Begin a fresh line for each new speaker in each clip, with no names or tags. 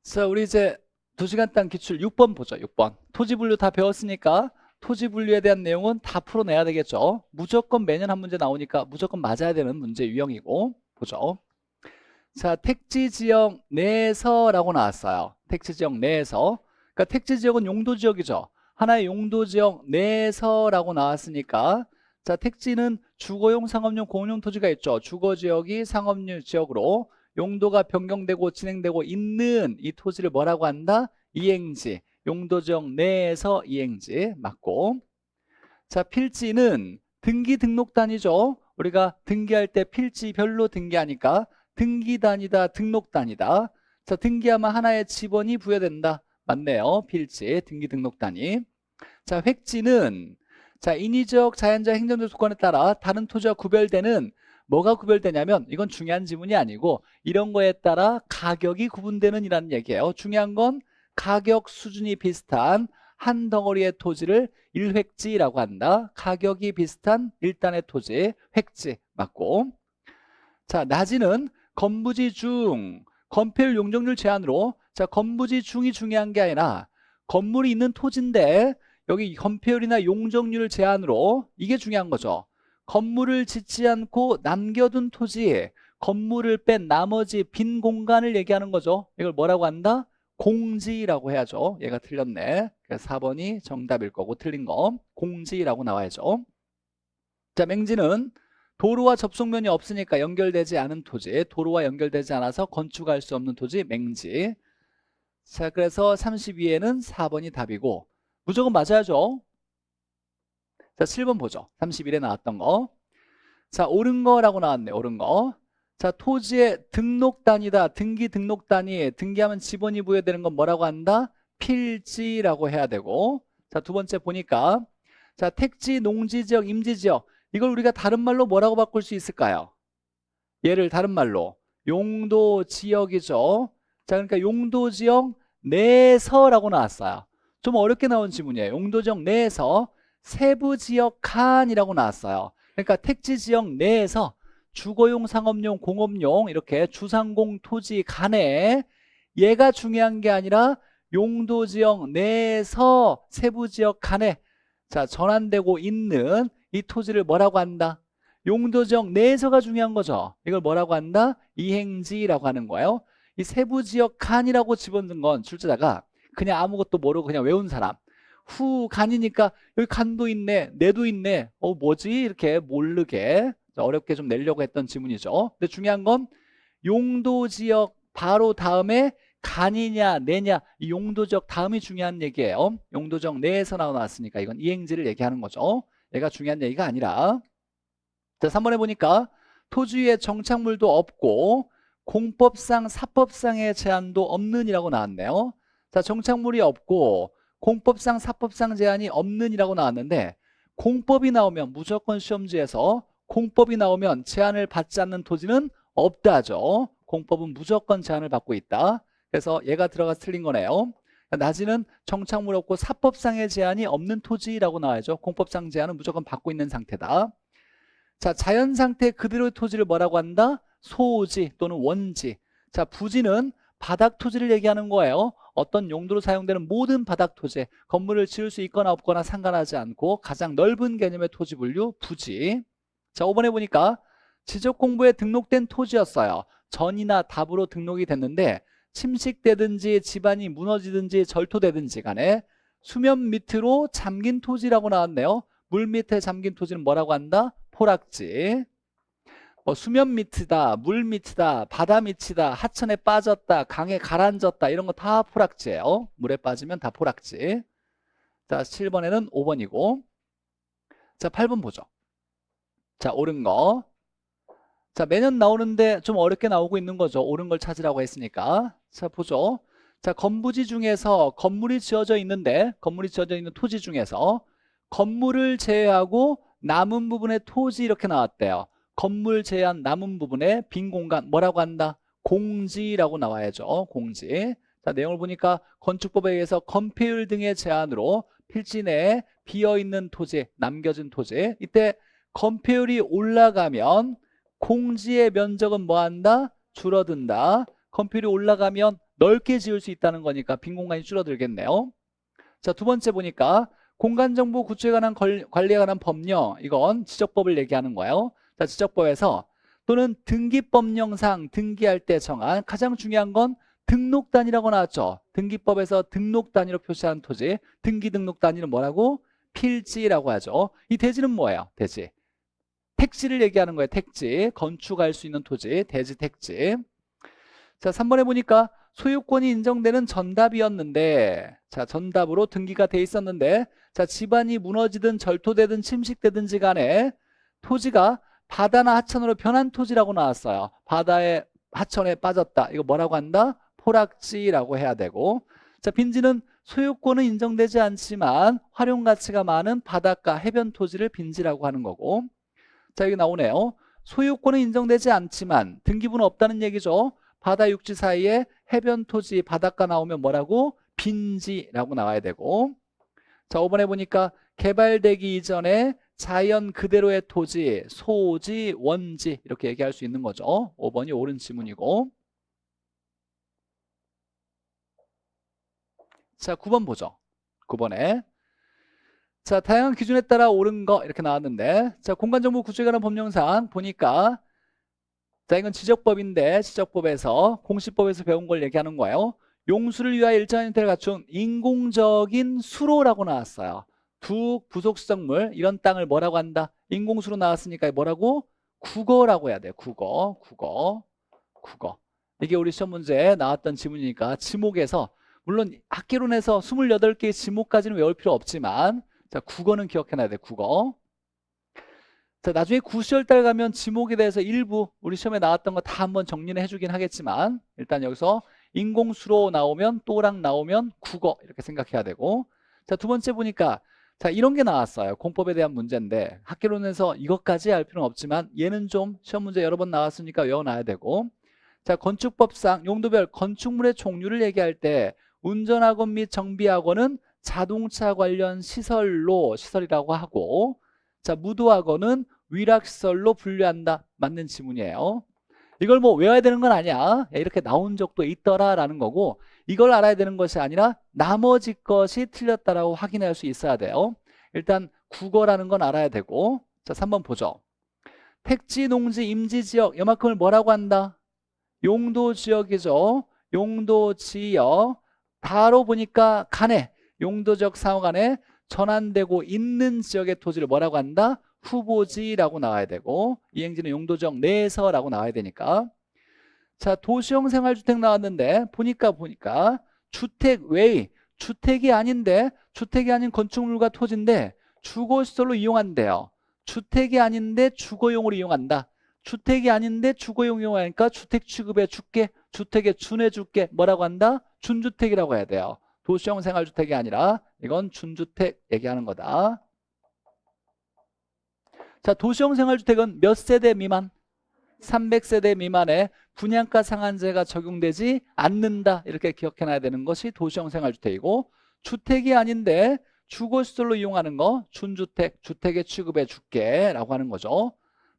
자, 우리 이제 2시간 당 기출 6번 보죠. 6번. 토지 분류 다 배웠으니까 토지 분류에 대한 내용은 다 풀어내야 되겠죠. 무조건 매년 한 문제 나오니까 무조건 맞아야 되는 문제 유형이고 보죠. 자, 택지 지역 내에서라고 나왔어요. 택지 지역 내에서. 그러니까 택지 지역은 용도 지역이죠. 하나의 용도 지역 내에서라고 나왔으니까 자, 택지는 주거용, 상업용, 공용 토지가 있죠. 주거 지역이 상업용 지역으로 용도가 변경되고 진행되고 있는 이 토지를 뭐라고 한다? 이행지. 용도 지역 내에서 이행지 맞고. 자, 필지는 등기 등록단이죠. 우리가 등기할 때 필지별로 등기하니까 등기단이다, 등록단이다. 자, 등기하면 하나의 지번이 부여된다. 맞네요. 필지, 등기 등록단이. 자, 획지는 자, 인위적, 자연적, 행정적 조건에 따라 다른 토지와 구별되는 뭐가 구별되냐면 이건 중요한 지문이 아니고 이런 거에 따라 가격이 구분되는 이라는 얘기예요. 중요한 건 가격 수준이 비슷한 한 덩어리의 토지를 일획지라고 한다. 가격이 비슷한 일단의 토지, 획지 맞고. 자, 낮이는 건부지 중, 건폐율 용적률 제한으로 자, 건부지 중이 중요한 게 아니라 건물이 있는 토지인데 여기 건폐율이나 용적률 제한으로 이게 중요한 거죠. 건물을 짓지 않고 남겨둔 토지, 건물을 뺀 나머지 빈 공간을 얘기하는 거죠. 이걸 뭐라고 한다? 공지라고 해야죠. 얘가 틀렸네. 그래서 4번이 정답일 거고 틀린 거 공지라고 나와야죠. 자, 맹지는 도로와 접속면이 없으니까 연결되지 않은 토지, 도로와 연결되지 않아서 건축할 수 없는 토지 맹지. 자, 그래서 32에는 4번이 답이고 무조건 맞아야죠. 자, 7번 보죠. 31에 나왔던 거. 자, 옳은 거라고 나왔네. 옳은 거. 자, 토지의 등록단이다. 등기 등록단이 등기하면 지번이 부여되는 건 뭐라고 한다? 필지라고 해야 되고. 자, 두 번째 보니까 자, 택지, 농지지역, 임지지역 이걸 우리가 다른 말로 뭐라고 바꿀 수 있을까요? 얘를 다른 말로 용도지역이죠. 자, 그러니까 용도지역 내에서라고 나왔어요. 좀 어렵게 나온 지문이에요. 용도지역 내에서 세부지역 칸이라고 나왔어요. 그러니까 택지지역 내에서 주거용, 상업용, 공업용 이렇게 주상공 토지 간에 얘가 중요한 게 아니라 용도지역 내에서 세부지역 간에 자, 전환되고 있는 이 토지를 뭐라고 한다? 용도지역 내에서가 중요한 거죠. 이걸 뭐라고 한다? 이행지라고 하는 거예요. 이 세부지역 칸이라고 집어넣은 건 출제자가 그냥 아무것도 모르고 그냥 외운 사람. 후 간이니까 여기 간도 있네, 내도 있네. 뭐지? 이렇게 모르게 어렵게 좀 내려고 했던 지문이죠. 근데 중요한 건 용도지역 바로 다음에 간이냐 내냐 이 용도지역 다음이 중요한 얘기예요. 용도지역 내에서 나왔으니까 이건 이행지를 얘기하는 거죠. 얘가 중요한 얘기가 아니라. 자, 3번에 보니까 토지 위에 정착물도 없고 공법상 사법상의 제한도 없는 이라고 나왔네요. 자, 정착물이 없고 공법상 사법상 제한이 없는 이라고 나왔는데 공법이 나오면 무조건 시험지에서 공법이 나오면 제한을 받지 않는 토지는 없다죠. 공법은 무조건 제한을 받고 있다. 그래서 얘가 들어가서 틀린 거네요. 낮이는 정착물 없고 사법상의 제한이 없는 토지라고 나와야죠. 공법상 제한은 무조건 받고 있는 상태다. 자, 자연 상태 그대로의 토지를 뭐라고 한다? 소지 또는 원지. 자, 부지는 바닥 토지를 얘기하는 거예요. 어떤 용도로 사용되는 모든 바닥 토지, 건물을 지을 수 있거나 없거나 상관하지 않고 가장 넓은 개념의 토지 분류 부지. 자, 5번에 보니까 지적 공부에 등록된 토지였어요. 전이나 답으로 등록이 됐는데 침식되든지 집안이 무너지든지 절토되든지 간에 수면 밑으로 잠긴 토지라고 나왔네요. 물 밑에 잠긴 토지는 뭐라고 한다? 포락지. 수면 밑이다, 물 밑이다, 바다 밑이다, 하천에 빠졌다, 강에 가라앉았다 이런 거 다 포락지예요. 물에 빠지면 다 포락지. 자, 7번에는 5번이고. 자, 8번 보죠. 자, 옳은 거. 자, 매년 나오는데 좀 어렵게 나오고 있는 거죠. 옳은 걸 찾으라고 했으니까. 자, 보죠. 자, 건부지 중에서 건물이 지어져 있는데 건물이 지어져 있는 토지 중에서 건물을 제외하고 남은 부분의 토지 이렇게 나왔대요. 건물 제한 남은 부분에 빈 공간 뭐라고 한다? 공지라고 나와야죠. 공지. 자, 내용을 보니까 건축법에 의해서 건폐율 등의 제한으로 필지 내에 비어있는 토지, 남겨진 토지. 이때 건폐율이 올라가면 공지의 면적은 뭐한다? 줄어든다. 건폐율이 올라가면 넓게 지을 수 있다는 거니까 빈 공간이 줄어들겠네요. 자, 두 번째 보니까 공간정보 구축에 관한 관리에 관한 법령, 이건 지적법을 얘기하는 거예요. 자, 지적법에서 또는 등기법령상 등기할 때 정한 가장 중요한 건 등록단위라고 나왔죠. 등기법에서 등록단위로 표시하는 토지, 등기 등록 단위는 뭐라고? 필지라고 하죠. 이 대지는 뭐예요? 대지. 택지를 얘기하는 거예요. 택지. 건축할 수 있는 토지, 대지 택지. 자, 3번에 보니까 소유권이 인정되는 전답이었는데, 자, 전답으로 등기가 돼 있었는데, 자, 집안이 무너지든 절토되든 침식되든지 간에 토지가 바다나 하천으로 변한 토지라고 나왔어요. 바다에 하천에 빠졌다. 이거 뭐라고 한다? 포락지라고 해야 되고. 자, 빈지는 소유권은 인정되지 않지만 활용 가치가 많은 바닷가 해변 토지를 빈지라고 하는 거고. 자, 여기 나오네요. 소유권은 인정되지 않지만 등기부는 없다는 얘기죠. 바다 육지 사이에 해변 토지 바닷가 나오면 뭐라고? 빈지라고 나와야 되고. 자, 5번에 보니까 개발되기 이전에 자연 그대로의 토지, 소지, 원지 이렇게 얘기할 수 있는 거죠. 5번이 옳은 지문이고. 자, 9번 보죠. 9번에 자, 다양한 기준에 따라 옳은 거 이렇게 나왔는데, 자, 공간정보 구조에 관한 법령상 보니까, 자, 이건 지적법인데 지적법에서 공시법에서 배운 걸 얘기하는 거예요. 용수를 위하여 일정한 형태를 갖춘 인공적인 수로라고 나왔어요. 두 부속수적물 이런 땅을 뭐라고 한다? 인공수로 나왔으니까 뭐라고? 국어라고 해야 돼요. 국어. 이게 우리 시험 문제에 나왔던 지문이니까 지목에서 물론 학기론에서 28개의 지목까지는 외울 필요 없지만, 자, 국어는 기억해놔야 돼. 국어. 자, 나중에 9시월달 가면 지목에 대해서 일부 우리 시험에 나왔던 거 다 한번 정리는 해주긴 하겠지만, 일단 여기서 인공수로 나오면 또랑 나오면 국어 이렇게 생각해야 되고. 자, 두 번째 보니까 자, 이런 게 나왔어요. 공법에 대한 문제인데 학기론에서 이것까지 알 필요는 없지만 얘는 좀 시험 문제 여러 번 나왔으니까 외워놔야 되고. 자, 건축법상 용도별 건축물의 종류를 얘기할 때 운전학원 및 정비학원은 자동차 관련 시설이라고 하고, 자, 무도학원은 위락시설로 분류한다. 맞는 지문이에요. 이걸 뭐 외워야 되는 건 아니야. 이렇게 나온 적도 있더라라는 거고, 이걸 알아야 되는 것이 아니라 나머지 것이 틀렸다라고 확인할 수 있어야 돼요. 일단 국어라는 건 알아야 되고. 자, 3번 보죠. 택지, 농지, 임지지역 이만큼을 뭐라고 한다? 용도지역이죠. 용도지역. 다로 보니까 간에 용도적 사용간에 전환되고 있는 지역의 토지를 뭐라고 한다? 후보지라고 나와야 되고, 이행지는 용도지역 내에서라고 나와야 되니까. 자, 도시형 생활주택 나왔는데 보니까 주택 외의, 주택이 아닌데 주택이 아닌 건축물과 토지인데 주거시설로 이용한대요. 주택이 아닌데 주거용으로 이용한다. 주택이 아닌데 주거용 이용하니까 주택 취급해 줄게, 주택에 준해 줄게 뭐라고 한다? 준주택이라고 해야 돼요. 도시형 생활주택이 아니라 이건 준주택 얘기하는 거다. 자, 도시형 생활주택은 몇 세대 미만? 300세대 미만의 분양가 상한제가 적용되지 않는다. 이렇게 기억해놔야 되는 것이 도시형 생활주택이고, 주택이 아닌데 주거시설로 이용하는 거 준주택, 주택에 취급해 줄게 라고 하는 거죠.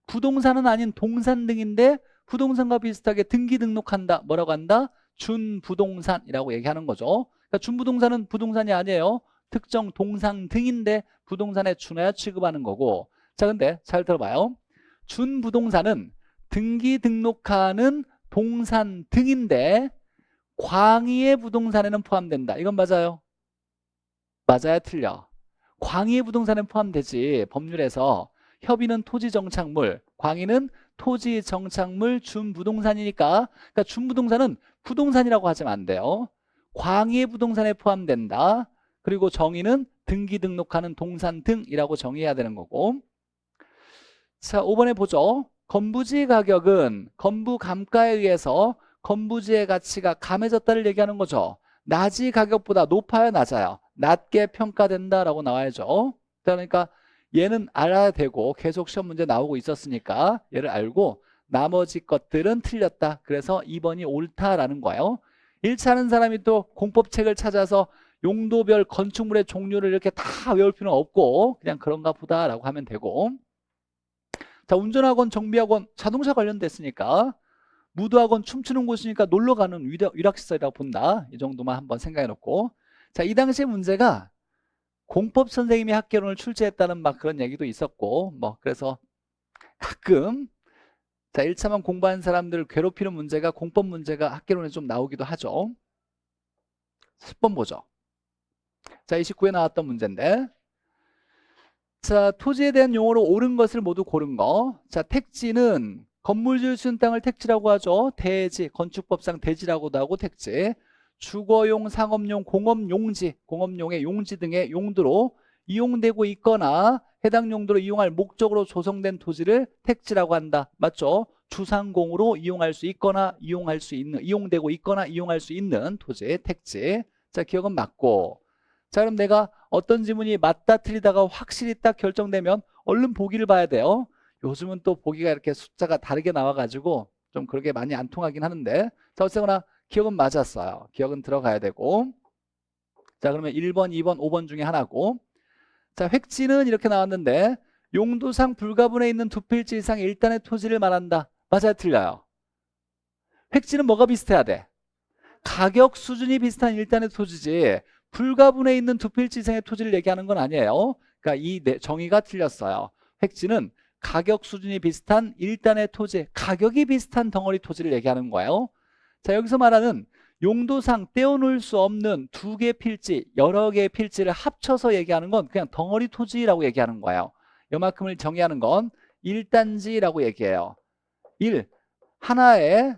부동산은 아닌 동산 등인데 부동산과 비슷하게 등기 등록한다. 뭐라고 한다? 준부동산이라고 얘기하는 거죠. 그러니까 준부동산은 부동산이 아니에요. 특정 동상 등인데 부동산에 준하여 취급하는 거고. 자, 근데 잘 들어봐요. 준부동산은 등기 등록하는 동산 등인데 광의의 부동산에는 포함된다. 이건 맞아요? 맞아요? 틀려? 광의의 부동산에는 포함되지. 법률에서 협의는 토지정착물, 광의는 토지정착물 준부동산이니까, 그러니까 준부동산은 부동산이라고 하시면 안 돼요. 광의의 부동산에 포함된다. 그리고 정의는 등기 등록하는 동산 등이라고 정의해야 되는 거고. 자, 5번에 보죠. 건부지 가격은 건부 감가에 의해서 건부지의 가치가 감해졌다를 얘기하는 거죠. 낮이 가격보다 높아요, 낮아요? 낮게 평가된다라고 나와야죠. 그러니까 얘는 알아야 되고 계속 시험 문제 나오고 있었으니까 얘를 알고 나머지 것들은 틀렸다. 그래서 2번이 옳다라는 거예요. 1차 하는 사람이 또 공법책을 찾아서 용도별 건축물의 종류를 이렇게 다 외울 필요는 없고 그냥 그런가 보다라고 하면 되고. 자, 운전학원, 정비학원, 자동차 관련됐으니까 무도학원 춤추는 곳이니까 놀러 가는 위락시설이라고 본다. 이 정도만 한번 생각해 놓고. 자, 이 당시의 문제가 공법 선생님이 학개론을 출제했다는 막 그런 얘기도 있었고, 뭐 그래서 가끔 자 1차만 공부한 사람들을 괴롭히는 문제가 공법 문제가 학개론에 좀 나오기도 하죠. 10번 보죠. 자 29에 나왔던 문제인데, 자 토지에 대한 용어로 옳은 것을 모두 고른 거. 자 택지는 건물 지을 수 있는 땅을 택지라고 하죠. 대지, 건축법상 대지라고도 하고 택지. 주거용, 상업용, 공업용지, 공업용의 용지 등의 용도로 이용되고 있거나 해당 용도로 이용할 목적으로 조성된 토지를 택지라고 한다. 맞죠? 주상공으로 이용할 수 있거나 이용되고 있거나 이용할 수 있는 토지, 택지. 자, 기억은 맞고. 자, 그럼 내가 어떤 지문이 맞다 틀리다가 확실히 딱 결정되면 얼른 보기를 봐야 돼요. 요즘은 또 보기가 이렇게 숫자가 다르게 나와가지고 좀 그렇게 많이 안 통하긴 하는데, 자 어쨌거나 기억은 맞았어요. 기억은 들어가야 되고. 자 그러면 1번, 2번, 5번 중에 하나고. 자 획지는 이렇게 나왔는데 용도상 불가분에 있는 두 필지 이상의 일단의 토지를 말한다. 맞아요, 틀려요? 획지는 뭐가 비슷해야 돼? 가격 수준이 비슷한 일단의 토지지 불가분에 있는 두 필지 이상의 토지를 얘기하는 건 아니에요. 그러니까 이 정의가 틀렸어요. 획지는 가격 수준이 비슷한 일단의 토지, 가격이 비슷한 덩어리 토지를 얘기하는 거예요. 자 여기서 말하는 용도상 떼어놓을 수 없는 두 개의 필지, 여러 개의 필지를 합쳐서 얘기하는 건 그냥 덩어리 토지라고 얘기하는 거예요. 요만큼을 정의하는 건 일단지라고 얘기해요. 하나의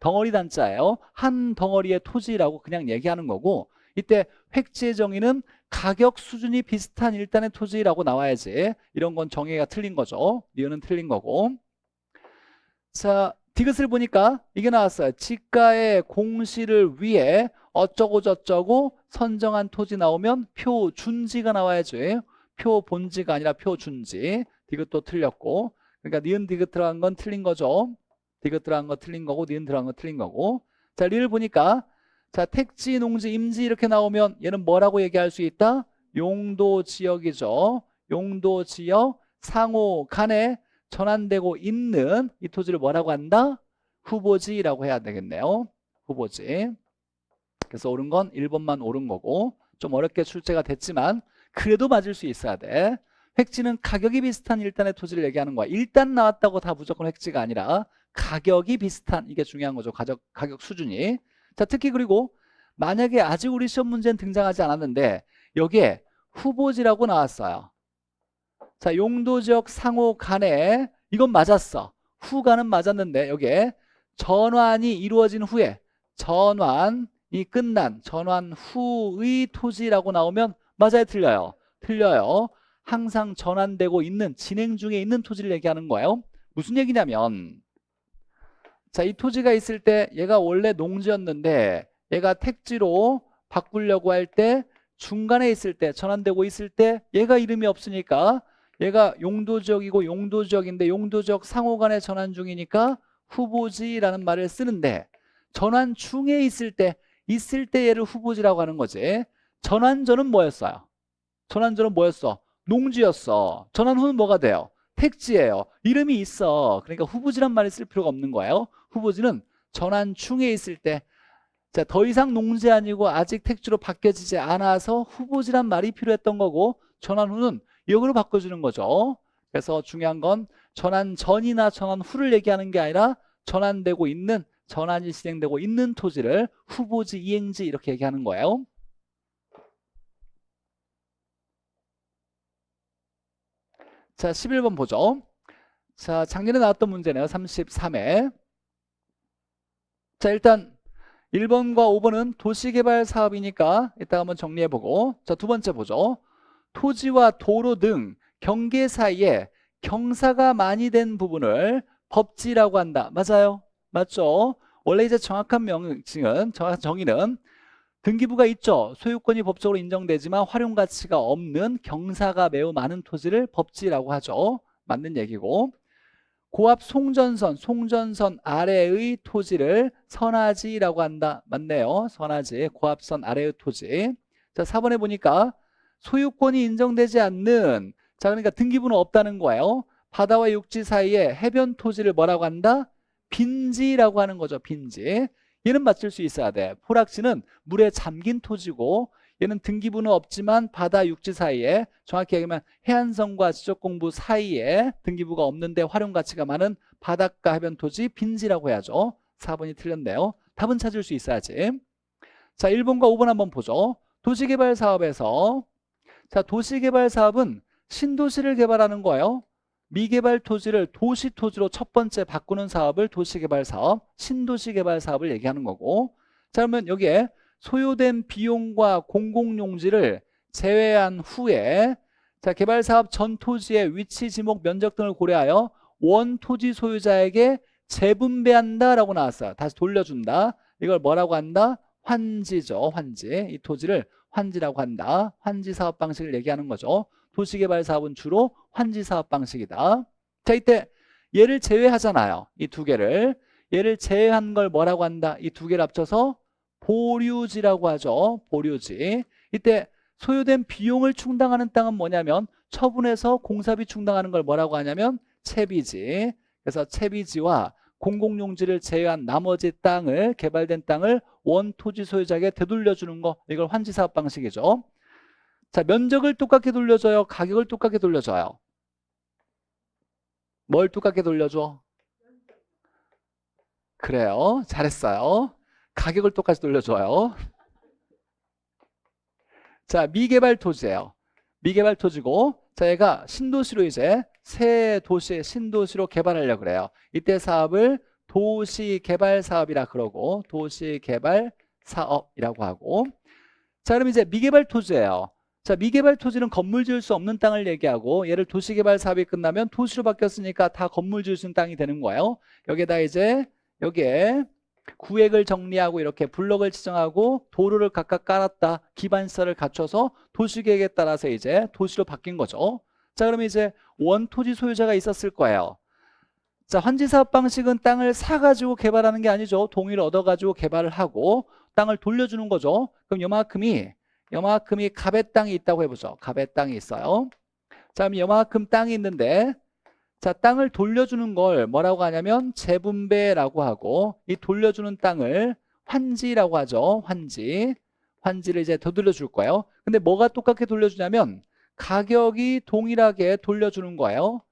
덩어리 단자예요. 한 덩어리의 토지라고 그냥 얘기하는 거고, 이때 획지의 정의는 가격 수준이 비슷한 일단의 토지라고 나와야지. 이런 건 정의가 틀린 거죠. 니은은 틀린 거고. 자 디귿을 보니까 이게 나왔어요. 지가의 공시를 위해 어쩌고 저쩌고 선정한 토지 나오면 표준지가 나와야지. 표본지가 아니라 표준지. 디귿도 틀렸고. 그러니까 니은 디귿 들어간 건 틀린 거죠. 디귿 들어간 거 틀린 거고 니은 들어간 거 틀린 거고. 자 리를 보니까 자 택지, 농지, 임지 이렇게 나오면 얘는 뭐라고 얘기할 수 있다? 용도지역이죠. 용도지역 상호 간에 전환되고 있는 이 토지를 뭐라고 한다? 후보지라고 해야 되겠네요. 후보지. 그래서 옳은 건 1번만 옳은 거고, 좀 어렵게 출제가 됐지만 그래도 맞을 수 있어야 돼. 획지는 가격이 비슷한 일단의 토지를 얘기하는 거야. 일단 나왔다고 다 무조건 획지가 아니라 가격이 비슷한, 이게 중요한 거죠. 가격 수준이. 자 특히 그리고 만약에 아직 우리 시험 문제는 등장하지 않았는데 여기에 후보지라고 나왔어요. 자 용도지역 상호 간에 이건 맞았어. 후간은 맞았는데 여기에 전환이 이루어진 후에, 전환이 끝난 전환 후의 토지라고 나오면 맞아요, 틀려요? 틀려요. 항상 전환되고 있는, 진행 중에 있는 토지를 얘기하는 거예요. 무슨 얘기냐면 자 이 토지가 있을 때 얘가 원래 농지였는데 얘가 택지로 바꾸려고 할 때 중간에 있을 때, 전환되고 있을 때 얘가 이름이 없으니까 얘가 용도지역이고 용도지역인데 용도지역 상호간에 전환 중이니까 후보지라는 말을 쓰는데, 전환 중에 있을 때 얘를 후보지라고 하는 거지. 전환 전은 뭐였어요? 전환 전은 뭐였어? 농지였어. 전환 후는 뭐가 돼요? 택지예요. 이름이 있어. 그러니까 후보지란 말을 쓸 필요가 없는 거예요. 후보지는 전환 중에 있을 때, 자, 더 이상 농지 아니고 아직 택지로 바뀌어지지 않아서 후보지란 말이 필요했던 거고, 전환 후는 역으로 바꿔주는 거죠. 그래서 중요한 건 전환 전이나 전환 후를 얘기하는 게 아니라 전환되고 있는, 전환이 진행되고 있는 토지를 후보지, 이행지 이렇게 얘기하는 거예요. 자 11번 보죠. 자 작년에 나왔던 문제네요. 33회. 자 일단 1번과 5번은 도시개발 사업이니까 이따 한번 정리해보고, 자 두 번째 보죠. 토지와 도로 등 경계 사이에 경사가 많이 된 부분을 법지라고 한다. 맞아요? 맞죠? 원래 이제 정확한 명칭은, 정확한 정의는 등기부가 있죠. 소유권이 법적으로 인정되지만 활용 가치가 없는 경사가 매우 많은 토지를 법지라고 하죠. 맞는 얘기고, 고압 송전선 아래의 토지를 선화지라고 한다. 맞네요. 선화지, 고압선 아래의 토지. 자 4번에 보니까 소유권이 인정되지 않는, 자 그러니까 등기부는 없다는 거예요. 바다와 육지 사이에 해변 토지를 뭐라고 한다? 빈지라고 하는 거죠. 빈지. 얘는 맞출 수 있어야 돼. 포락지는 물에 잠긴 토지고 얘는 등기부는 없지만 바다 육지 사이에, 정확히 얘기하면 해안선과 지적공부 사이에 등기부가 없는데 활용 가치가 많은 바닷가 해변 토지 빈지라고 해야죠. 4번이 틀렸네요. 답은 찾을 수 있어야지. 자, 1번과 5번 한번 보죠. 도시개발 사업에서, 자, 도시개발 사업은 신도시를 개발하는 거예요. 미개발 토지를 도시 토지로 첫 번째 바꾸는 사업을 도시개발 사업, 신도시 개발 사업을 얘기하는 거고, 자, 그러면 여기에 소요된 비용과 공공용지를 제외한 후에, 자, 개발 사업 전 토지의 위치, 지목, 면적 등을 고려하여 원 토지 소유자에게 재분배한다라고 나왔어요. 다시 돌려준다. 이걸 뭐라고 한다? 환지죠. 환지. 이 토지를 환지라고 한다. 환지 사업 방식을 얘기하는 거죠. 도시개발 사업은 주로 환지 사업 방식이다. 자, 이때 얘를 제외하잖아요. 이 두 개를. 얘를 제외한 걸 뭐라고 한다? 이 두 개를 합쳐서 보류지라고 하죠. 보류지. 이때 소요된 비용을 충당하는 땅은 뭐냐면 처분해서 공사비 충당하는 걸 뭐라고 하냐면 채비지. 그래서 채비지와 공공용지를 제외한 나머지 땅을, 개발된 땅을 원토지 소유자에게 되돌려주는 거, 이걸 환지사업 방식이죠. 자, 면적을 똑같게 돌려줘요? 가격을 똑같게 돌려줘요? 뭘 똑같게 돌려줘? 그래요. 잘했어요. 가격을 똑같이 돌려줘요. 자, 미개발 토지예요. 미개발 토지고, 자, 얘가 신도시로 이제 새 도시, 신도시로 개발하려고 그래요. 이때 사업을 도시개발 사업이라 그러고, 도시개발 사업이라고 하고. 자, 그럼 이제 미개발 토지예요. 자, 미개발 토지는 건물 지을 수 없는 땅을 얘기하고, 얘를 도시개발 사업이 끝나면 도시로 바뀌었으니까 다 건물 지을 수 있는 땅이 되는 거예요. 여기에다 이제 여기에 구획을 정리하고 이렇게 블록을 지정하고 도로를 각각 깔았다. 기반시설을 갖춰서 도시계획에 따라서 이제 도시로 바뀐 거죠. 자, 그러면 이제 원토지 소유자가 있었을 거예요. 자, 환지사업 방식은 땅을 사가지고 개발하는 게 아니죠. 동의를 얻어가지고 개발을 하고 땅을 돌려주는 거죠. 그럼 요만큼이 갑의 땅이 있다고 해보죠. 갑의 땅이 있어요. 자, 그럼 요만큼 땅이 있는데, 자, 땅을 돌려주는 걸 뭐라고 하냐면 재분배라고 하고, 이 돌려주는 땅을 환지라고 하죠. 환지를 이제 되돌려 줄 거예요. 근데 뭐가 똑같게 돌려주냐면 가격이 동일하게 돌려주는 거예요.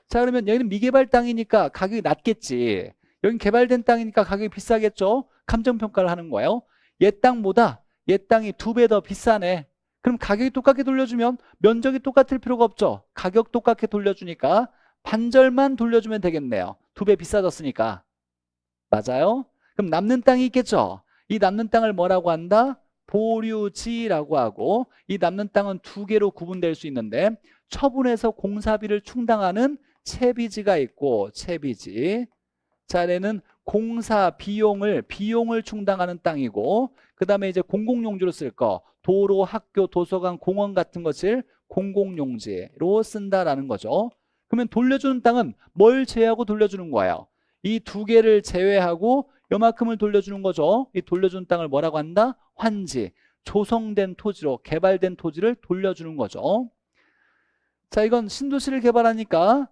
자, 그러면 여기는 미개발 땅이니까 가격이 낮겠지. 여긴 개발된 땅이니까 가격이 비싸겠죠. 감정평가를 하는 거예요. 얘 땅보다 얘 땅이 2배 더 비싸네. 그럼 가격이 똑같게 돌려주면 면적이 똑같을 필요가 없죠. 가격 똑같게 돌려주니까 반절만 돌려주면 되겠네요. 2배 비싸졌으니까. 맞아요? 그럼 남는 땅이 있겠죠. 이 남는 땅을 뭐라고 한다? 보류지라고 하고, 이 남는 땅은 2개로 구분될 수 있는데 처분해서 공사비를 충당하는 채비지가 있고, 채비지. 자, 얘는 공사 비용을 충당하는 땅이고, 그 다음에 이제 공공용지로 쓸 거, 도로, 학교, 도서관, 공원 같은 것을 공공용지로 쓴다라는 거죠. 그러면 돌려주는 땅은 뭘 제외하고 돌려주는 거예요? 이 2개를 제외하고 요만큼을 돌려주는 거죠. 이 돌려주는 땅을 뭐라고 한다? 환지. 조성된 토지로, 개발된 토지를 돌려주는 거죠. 자, 이건 신도시를 개발하니까,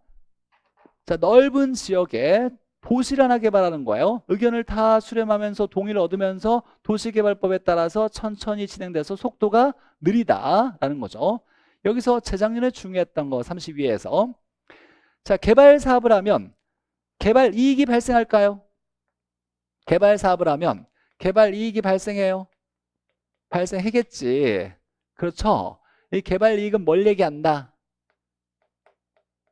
자, 넓은 지역에 도시를 하나 개발하는 거예요. 의견을 다 수렴하면서 동의를 얻으면서 도시개발법에 따라서 천천히 진행돼서 속도가 느리다라는 거죠. 여기서 재작년에 중요했던 거 32회에서, 자, 개발 사업을 하면 개발 이익이 발생할까요? 개발 사업을 하면 개발 이익이 발생해요? 발생하겠지. 그렇죠? 이 개발 이익은 뭘 얘기한다?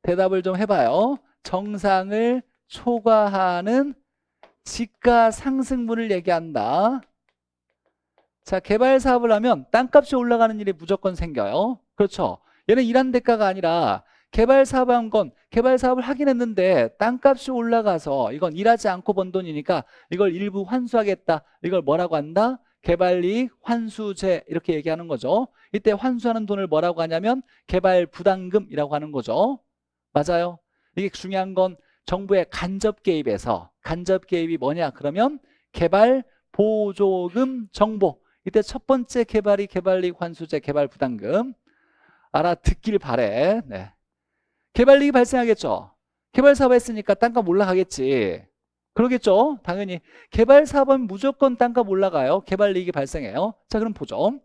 대답을 좀 해봐요. 정상을 초과하는 지가 상승분을 얘기한다. 자, 개발 사업을 하면 땅값이 올라가는 일이 무조건 생겨요. 그렇죠? 얘는 일한 대가가 아니라 개발 사업한 건 개발 사업을 하긴 했는데 땅값이 올라가서 이건 일하지 않고 번 돈이니까 이걸 일부 환수하겠다. 이걸 뭐라고 한다? 개발이익 환수제 이렇게 얘기하는 거죠. 이때 환수하는 돈을 뭐라고 하냐면 개발 부담금이라고 하는 거죠. 맞아요. 이게 중요한 건 정부의 간접 개입에서, 간접 개입이 뭐냐 그러면 개발 보조금 정보. 이때 첫 번째 개발이 개발이익 환수제 개발 부담금. 알아듣길 바래. 네. 개발이익이 발생하겠죠. 개발 사업 했으니까 땅값 올라가겠지. 그러겠죠. 당연히 개발 사업은 무조건 땅값 올라가요. 개발 이익이 발생해요. 자, 그럼 보죠.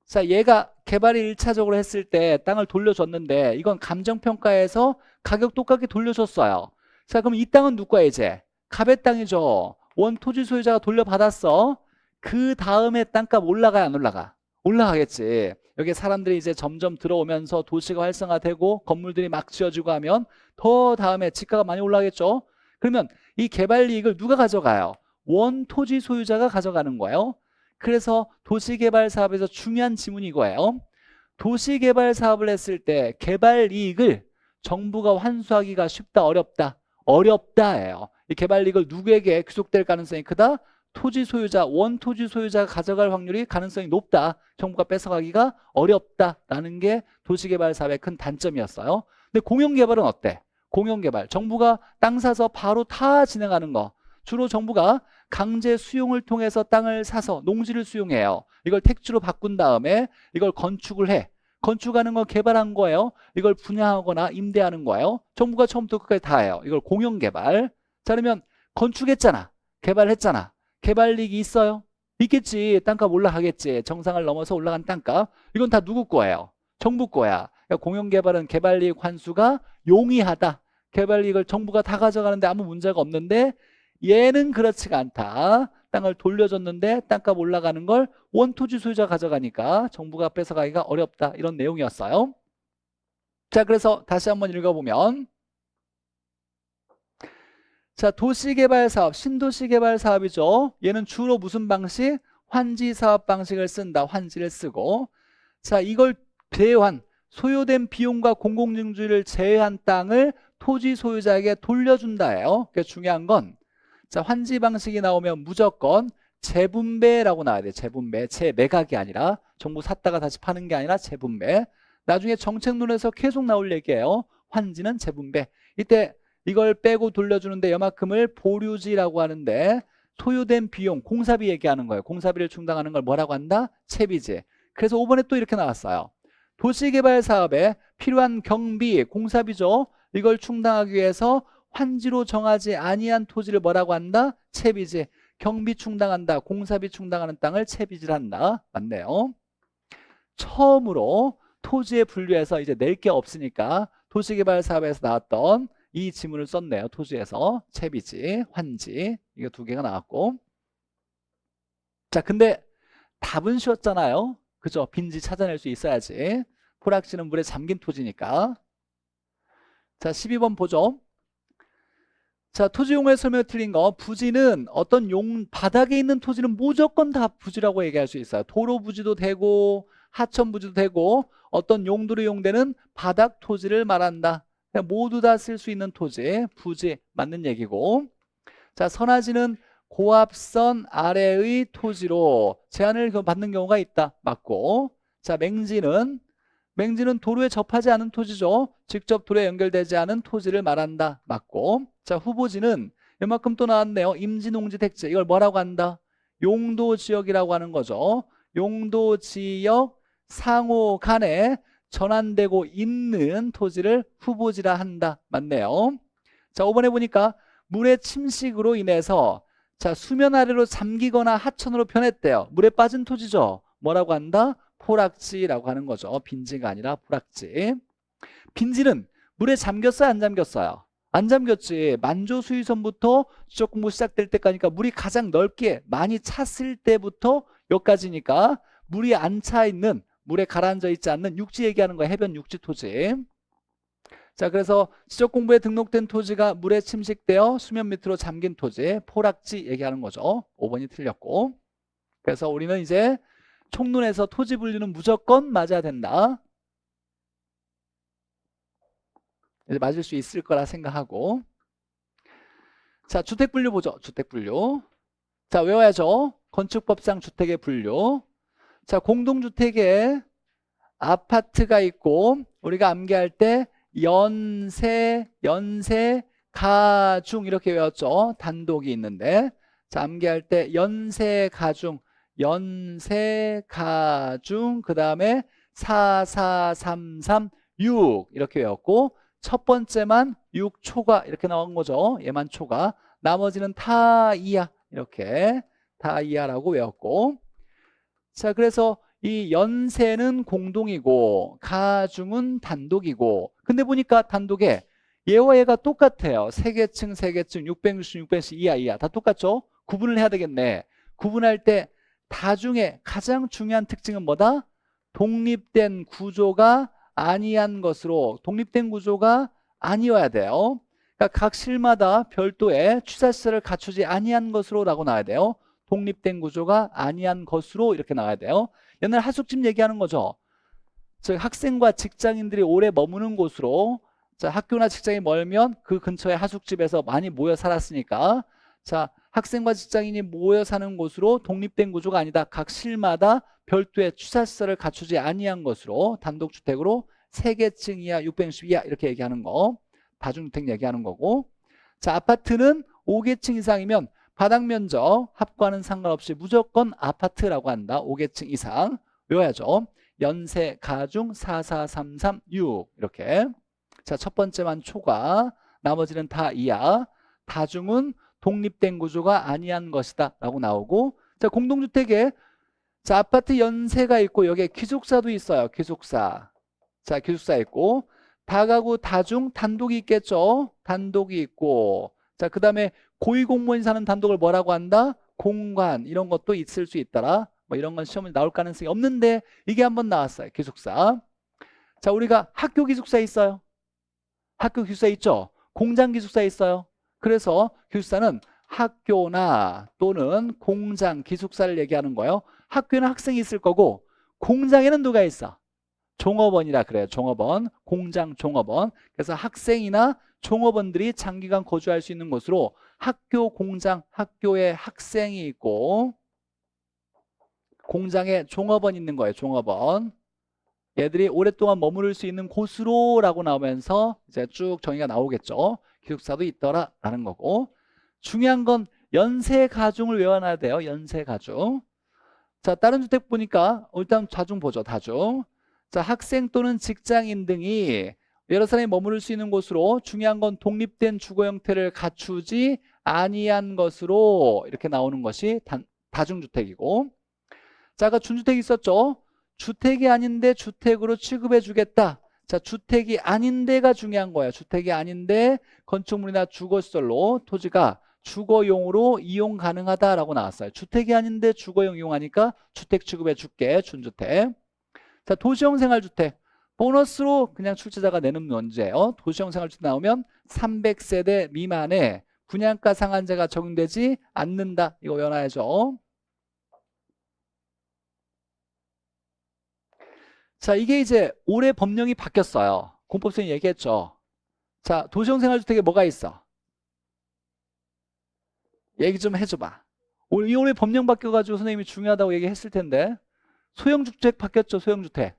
자, 얘가 개발을 1차적으로 했을 때 땅을 돌려줬는데 이건 감정평가에서 가격 똑같게 돌려줬어요. 자, 그럼 이 땅은 누구야 이제? 갑의 땅이죠. 원 토지 소유자가 돌려받았어. 그 다음에 땅값 올라가야 안 올라가? 올라가겠지. 여기 사람들이 이제 점점 들어오면서 도시가 활성화되고 건물들이 막 지어지고 하면 더 다음에 집가가 많이 올라가겠죠. 그러면 이 개발 이익을 누가 가져가요? 원 토지 소유자가 가져가는 거예요. 그래서 도시개발 사업에서 중요한 지문이 이거예요. 도시개발 사업을 했을 때 개발 이익을 정부가 환수하기가 쉽다, 어렵다? 어렵다예요. 이 개발 이익을 누구에게 귀속될 가능성이 크다? 토지 소유자, 원 토지 소유자가 가져갈 확률이 가능성이 높다. 정부가 뺏어가기가 어렵다라는 게 도시개발 사업의 큰 단점이었어요. 근데 공영개발은 어때? 공영개발, 정부가 땅 사서 바로 다 진행하는 거. 주로 정부가 강제 수용을 통해서 땅을 사서 농지를 수용해요. 이걸 택지로 바꾼 다음에 이걸 건축을 해. 건축하는 거 개발한 거예요. 이걸 분양하거나 임대하는 거예요. 정부가 처음부터 끝까지 다 해요. 이걸 공영개발. 자, 그러면 건축했잖아. 개발했잖아. 개발 이익이 있어요? 있겠지. 땅값 올라가겠지. 정상을 넘어서 올라간 땅값. 이건 다 누구 거예요? 정부 거야. 그러니까 공영개발은 개발 이익 환수가 용이하다. 개발 이익을 정부가 다 가져가는데 아무 문제가 없는데 얘는 그렇지가 않다. 땅을 돌려줬는데 땅값 올라가는 걸 원토지 소유자가 가져가니까 정부가 뺏어가기가 어렵다. 이런 내용이었어요. 자, 그래서 다시 한번 읽어보면, 자, 도시개발사업, 신도시개발사업이죠. 얘는 주로 무슨 방식? 환지사업 방식을 쓴다. 환지를 쓰고, 자, 이걸 제외한 소요된 비용과 공공용지를 제외한 땅을 토지 소유자에게 돌려준다예요. 그러니까 중요한 건, 자, 환지 방식이 나오면 무조건 재분배라고 나와야 돼. 재분배. 재매각이 아니라 정부 샀다가 다시 파는 게 아니라 재분배. 나중에 정책론에서 계속 나올 얘기예요. 환지는 재분배. 이때 이걸 빼고 돌려주는데 이만큼을 보류지라고 하는데 소요된 비용, 공사비 얘기하는 거예요. 공사비를 충당하는 걸 뭐라고 한다? 채비지. 그래서 5번에 또 이렇게 나왔어요. 도시개발 사업에 필요한 경비, 공사비죠. 이걸 충당하기 위해서 환지로 정하지 아니한 토지를 뭐라고 한다? 채비지. 경비 충당한다. 공사비 충당하는 땅을 채비지를 한다. 맞네요. 처음으로 토지에 분류해서 이제 낼 게 없으니까 도시개발 사업에서 나왔던 이 지문을 썼네요. 토지에서 채비지, 환지. 이거 두 개가 나왔고. 자, 근데 답은 쉬웠잖아요. 그죠? 빈지 찾아낼 수 있어야지. 포락지는 물에 잠긴 토지니까. 자, 12번 보죠. 자, 토지 용어의 설명이 틀린 거. 부지는 어떤 바닥에 있는 토지는 무조건 다 부지라고 얘기할 수 있어요. 도로 부지도 되고 하천 부지도 되고 어떤 용도로 이용되는 바닥 토지를 말한다. 모두 다 쓸 수 있는 토지, 부지 맞는 얘기고. 자, 선화지는 고압선 아래의 토지로 제한을 받는 경우가 있다. 맞고. 자, 맹지는 도로에 접하지 않은 토지죠. 직접 도로에 연결되지 않은 토지를 말한다. 맞고. 자, 후보지는 이만큼 또 나왔네요. 임지, 농지, 택지. 이걸 뭐라고 한다? 용도지역이라고 하는 거죠. 용도지역 상호 간에 전환되고 있는 토지를 후보지라 한다. 맞네요. 자, 5번에 보니까 물의 침식으로 인해서 자, 수면 아래로 잠기거나 하천으로 변했대요. 물에 빠진 토지죠. 뭐라고 한다? 포락지라고 하는 거죠. 빈지가 아니라 포락지. 빈지는 물에 잠겼어요? 안 잠겼어요? 안 잠겼지. 만조수위선부터 지적공부 시작될 때까지니까 물이 가장 넓게 많이 찼을 때부터 여기까지니까 물이 안 차 있는, 물에 가라앉아 있지 않는 육지 얘기하는 거야. 해변 육지 토지. 자, 그래서 지적공부에 등록된 토지가 물에 침식되어 수면 밑으로 잠긴 토지, 포락지 얘기하는 거죠. 5번이 틀렸고. 그래서 우리는 이제 총론에서 토지 분류는 무조건 맞아야 된다. 이제 맞을 수 있을 거라 생각하고. 자, 주택 분류 보죠. 주택 분류. 자, 외워야죠. 건축법상 주택의 분류. 자, 공동주택에 아파트가 있고 우리가 암기할 때 연세, 가중 이렇게 외웠죠. 단독이 있는데. 자, 암기할 때 연세, 가중 그 다음에 4, 4, 3, 3, 6 이렇게 외웠고 첫 번째만 6초가 이렇게 나온 거죠. 얘만 초가. 나머지는 다 이하. 이렇게 다 이하라고 외웠고. 자, 그래서 이 연세는 공동이고 가중은 단독이고. 근데 보니까 단독에 얘와 얘가 똑같아요. 세계층, 세계층, 660, 660 이하, 이하 다 똑같죠? 구분을 해야 되겠네. 구분할 때 다중에 가장 중요한 특징은 뭐다? 독립된 구조가 아니한 것으로, 독립된 구조가 아니어야 돼요. 그러니까 각 실마다 별도의 취사시설을 갖추지 아니한 것으로 라고 나와야 돼요. 독립된 구조가 아니한 것으로 이렇게 나와야 돼요. 옛날 하숙집 얘기하는 거죠. 즉 학생과 직장인들이 오래 머무는 곳으로, 자, 학교나 직장이 멀면 그 근처에 하숙집에서 많이 모여 살았으니까, 자, 학생과 직장인이 모여 사는 곳으로 독립된 구조가 아니다. 각 실마다 별도의 취사시설을 갖추지 아니한 것으로 단독주택으로 3개층 이하, 660 이하 이렇게 얘기하는 거. 다중주택 얘기하는 거고. 자, 아파트는 5개층 이상이면 바닥 면적 합과는 상관없이 무조건 아파트라고 한다. 5개층 이상 외워야죠. 연세, 가중, 4, 4, 3, 3, 6 이렇게. 자, 첫 번째만 초과, 나머지는 다 이하. 다중은 독립된 구조가 아니한 것이다 라고 나오고. 자, 공동주택에 자, 아파트 연세가 있고 여기에 기숙사도 있어요. 기숙사. 자, 기숙사 있고 다가구 다중 단독이 있겠죠. 단독이 있고. 자, 그 다음에 고위공무원이 사는 단독을 뭐라고 한다? 공관. 이런 것도 있을 수 있더라. 뭐 이런 건 시험에 나올 가능성이 없는데 이게 한번 나왔어요. 기숙사. 자, 우리가 학교 기숙사 있어요. 학교 기숙사 있죠. 공장 기숙사 있어요. 그래서 기숙사는 학교나 또는 공장 기숙사를 얘기하는 거예요. 학교에는 학생이 있을 거고 공장에는 누가 있어? 종업원이라 그래요. 종업원, 공장 종업원. 그래서 학생이나 종업원들이 장기간 거주할 수 있는 곳으로 학교, 공장, 학교에 학생이 있고 공장에 종업원 있는 거예요. 종업원. 얘들이 오랫동안 머무를 수 있는 곳으로 라고 나오면서 이제 쭉 정의가 나오겠죠. 기숙사도 있더라 라는 거고. 중요한 건 연세 가중을 외워놔야 돼요. 연세 가중. 자, 다른 주택 보니까 일단 다중 보죠. 다중. 자, 학생 또는 직장인 등이 여러 사람이 머무를 수 있는 곳으로 중요한 건 독립된 주거 형태를 갖추지 아니한 것으로 이렇게 나오는 것이 다중주택이고. 자, 아까 준주택 있었죠. 주택이 아닌데 주택으로 취급해 주겠다. 자, 주택이 아닌데가 중요한 거예요. 주택이 아닌데 건축물이나 주거시설로 토지가 주거용으로 이용 가능하다라고 나왔어요. 주택이 아닌데 주거용 이용하니까 주택 취급해 줄게. 준주택. 자, 도시형 생활주택. 보너스로 그냥 출제자가 내는 문제예요. 도시형 생활주택 나오면 300세대 미만의 분양가 상한제가 적용되지 않는다. 이거 외워놔야죠. 자, 이게 이제 올해 법령이 바뀌었어요. 공법선생님이 얘기했죠. 자, 도시형 생활주택에 뭐가 있어? 얘기 좀 해줘봐. 올해 법령 바뀌어가지고 선생님이 중요하다고 얘기했을 텐데. 소형주택 바뀌었죠. 소형주택.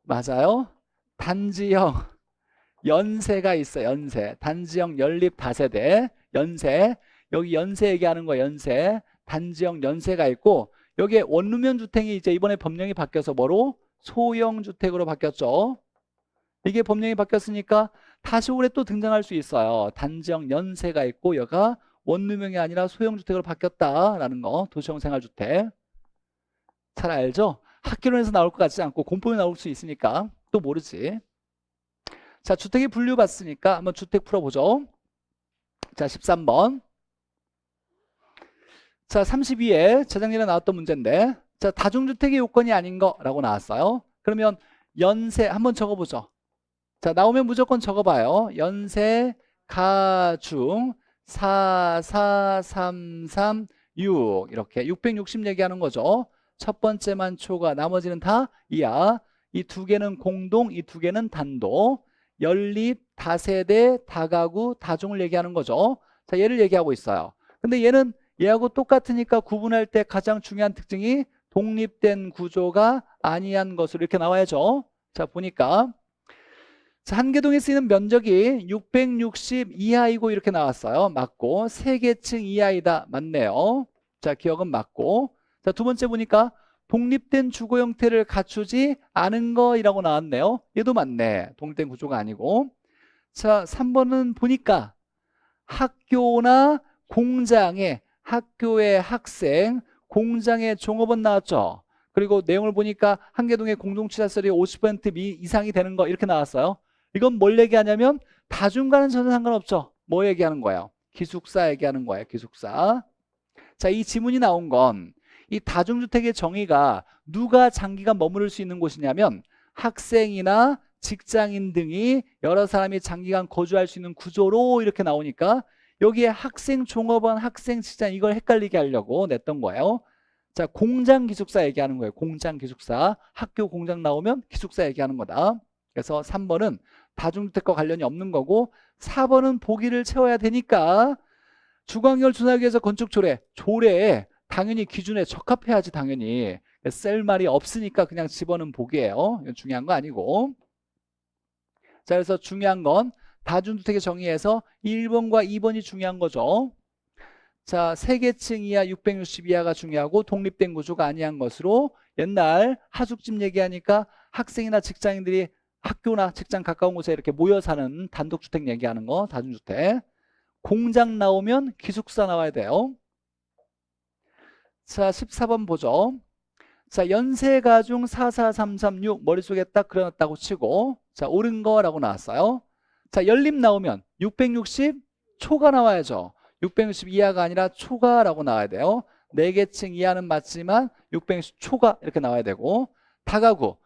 맞아요. 단지형 연세가 있어. 연세. 단지형 연립 다세대 연세. 여기 연세 얘기하는 거 연세. 단지형 연세가 있고 여기에 원룸형 주택이 이제 이번에 법령이 바뀌어서 뭐로? 소형주택으로 바뀌었죠. 이게 법령이 바뀌었으니까 다시 올해 또 등장할 수 있어요. 단지형 연세가 있고 여기가 원룸형이 아니라 소형주택으로 바뀌었다라는 거. 도시형 생활주택. 잘 알죠? 학교론에서 나올 것 같지 않고 공법에 나올 수 있으니까 또 모르지. 자, 주택이 분류받으니까 한번 주택 풀어보죠. 자, 13번. 자, 32에 재작년에 나왔던 문제인데, 자, 다중주택의 요건이 아닌 거라고 나왔어요. 그러면 연세 한번 적어보죠. 자, 나오면 무조건 적어봐요. 연세, 가중, 4, 4, 3, 3, 6 이렇게 660 얘기하는 거죠. 첫 번째만 초과, 나머지는 다 이하. 이 두 개는 공동, 이 두 개는 단독. 연립, 다세대, 다가구, 다중을 얘기하는 거죠. 자, 얘를 얘기하고 있어요. 근데 얘는 얘하고 똑같으니까 구분할 때 가장 중요한 특징이 독립된 구조가 아니한 것으로 이렇게 나와야죠. 자, 보니까 자, 한계동에 쓰이는 면적이 660 이하이고 이렇게 나왔어요. 맞고 3개층 이하이다. 맞네요. 자, 기억은 맞고. 자, 두 번째 보니까 독립된 주거 형태를 갖추지 않은 거이라고 나왔네요. 얘도 맞네. 독립된 구조가 아니고. 자, 3번은 보니까 학교나 공장에 학교의 학생, 공장의 종업원 나왔죠. 그리고 내용을 보니까 한계동의 공동취사설이 50% 이상이 되는 거 이렇게 나왔어요. 이건 뭘 얘기하냐면 다중과는 전혀 상관없죠. 뭐 얘기하는 거예요? 기숙사 얘기하는 거예요. 기숙사. 자, 이 지문이 나온 건 이 다중주택의 정의가 누가 장기간 머무를 수 있는 곳이냐면 학생이나 직장인 등이 여러 사람이 장기간 거주할 수 있는 구조로 이렇게 나오니까 여기에 학생 종업원, 학생 직장 이걸 헷갈리게 하려고 냈던 거예요. 자, 공장 기숙사 얘기하는 거예요. 공장 기숙사. 학교 공장 나오면 기숙사 얘기하는 거다. 그래서 3번은 다중주택과 관련이 없는 거고 4번은 보기를 채워야 되니까 주광열 준하기 위해서 건축 조례에 당연히 기준에 적합해야지 당연히. 쓸 말이 없으니까 그냥 집어넣은 보기예요. 이건 중요한 거 아니고. 자, 그래서 중요한 건 다중주택의 정의에서 1번과 2번이 중요한 거죠. 자, 3계층 이하 660 이하가 중요하고 독립된 구조가 아니한 것으로 옛날 하숙집 얘기하니까 학생이나 직장인들이 학교나 직장 가까운 곳에 이렇게 모여 사는 단독주택 얘기하는 거 다중주택. 공장 나오면 기숙사 나와야 돼요. 자, 14번 보죠. 자, 연세가중 44336 머릿속에 딱 그려놨다고 치고 자, 옳은 거라고 나왔어요. 자, 연립 나오면 660 초가 나와야죠. 660 이하가 아니라 초가라고 나와야 돼요. 4계층 이하는 맞지만 660 초가 이렇게 나와야 되고 다가구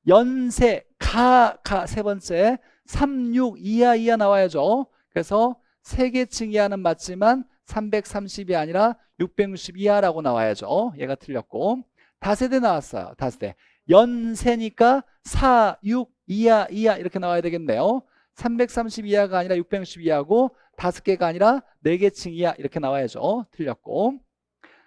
연세 가 세 번째 36 이하 나와야죠. 그래서 3계층 이하는 맞지만 330이 아니라 660 이하라고 나와야죠. 얘가 틀렸고 다세대 나왔어요. 다세대 연세니까 4, 6 이하 이렇게 나와야 되겠네요. 330 이하가 아니라 660 이하고 5개가 아니라 4계층 이하 이렇게 나와야죠. 틀렸고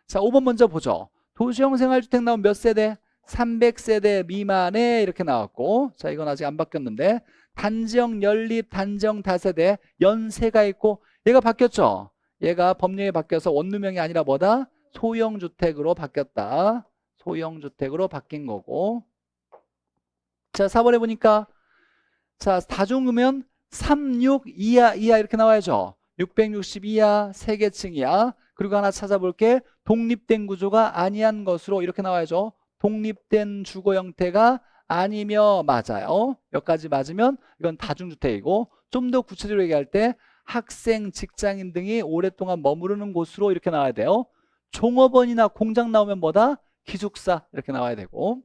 자, 5번 먼저 보죠. 도시형 생활주택 나온 몇 세대? 300세대 미만에 이렇게 나왔고 자, 이건 아직 안 바뀌었는데 단지형 연립 단지형 다세대 연세가 있고 얘가 바뀌었죠. 얘가 법령이 바뀌어서 원룸형이 아니라 뭐다? 소형주택으로 바뀌었다. 소형주택으로 바뀐 거고 자, 4번에 보니까 자, 다중으면 36 이하 이렇게 나와야죠. 660 이하 3계층 이하 그리고 하나 찾아볼게. 독립된 구조가 아니한 것으로 이렇게 나와야죠. 독립된 주거 형태가 아니며 맞아요. 여기까지 맞으면 이건 다중주택이고 좀 더 구체적으로 얘기할 때 학생, 직장인 등이 오랫동안 머무르는 곳으로 이렇게 나와야 돼요. 종업원이나 공장 나오면 뭐다? 기숙사 이렇게 나와야 되고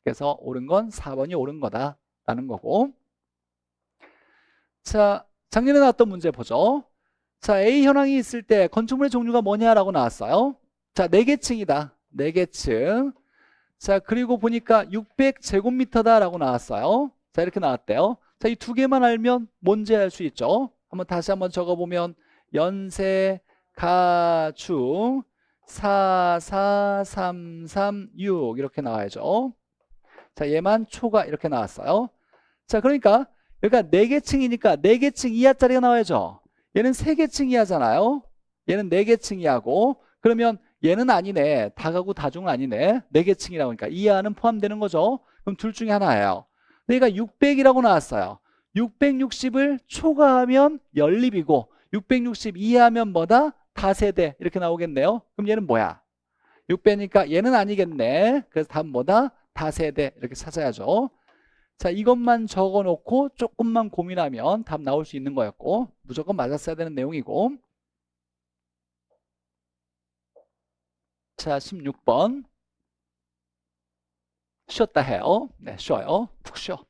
그래서 옳은 건 4번이 옳은 거다라는 거고 자, 작년에 나왔던 문제 보죠. 자, A 현황이 있을 때 건축물의 종류가 뭐냐라고 나왔어요. 자, 4계층이다. 4계층. 자, 그리고 보니까 600제곱미터다라고 나왔어요. 자, 이렇게 나왔대요. 자, 이 두 개만 알면 뭔지 알 수 있죠. 다시 한번 적어보면 연세, 가중, 44336 이렇게 나와야죠. 자, 얘만 초가 이렇게 나왔어요. 자, 그러니까 여기가 4계층이니까 4계층 이하짜리가 나와야죠. 얘는 3계층 이하잖아요. 얘는 4계층 이하고 그러면 얘는 아니네. 다가구 다중은 아니네. 4계층이라고 하니까 이하는 포함되는 거죠. 그럼 둘 중에 하나예요. 얘가 600이라고 나왔어요. 660을 초과하면 연립이고 660 이하면 뭐다? 다세대 이렇게 나오겠네요. 그럼 얘는 뭐야? 600이니까 얘는 아니겠네. 그래서 답은 뭐다? 다세대 이렇게 찾아야죠. 자, 이것만 적어놓고 조금만 고민하면 답 나올 수 있는 거였고 무조건 맞았어야 되는 내용이고 자, 16번 쉬었다 해요. 네, 쉬어요. 푹 쉬어.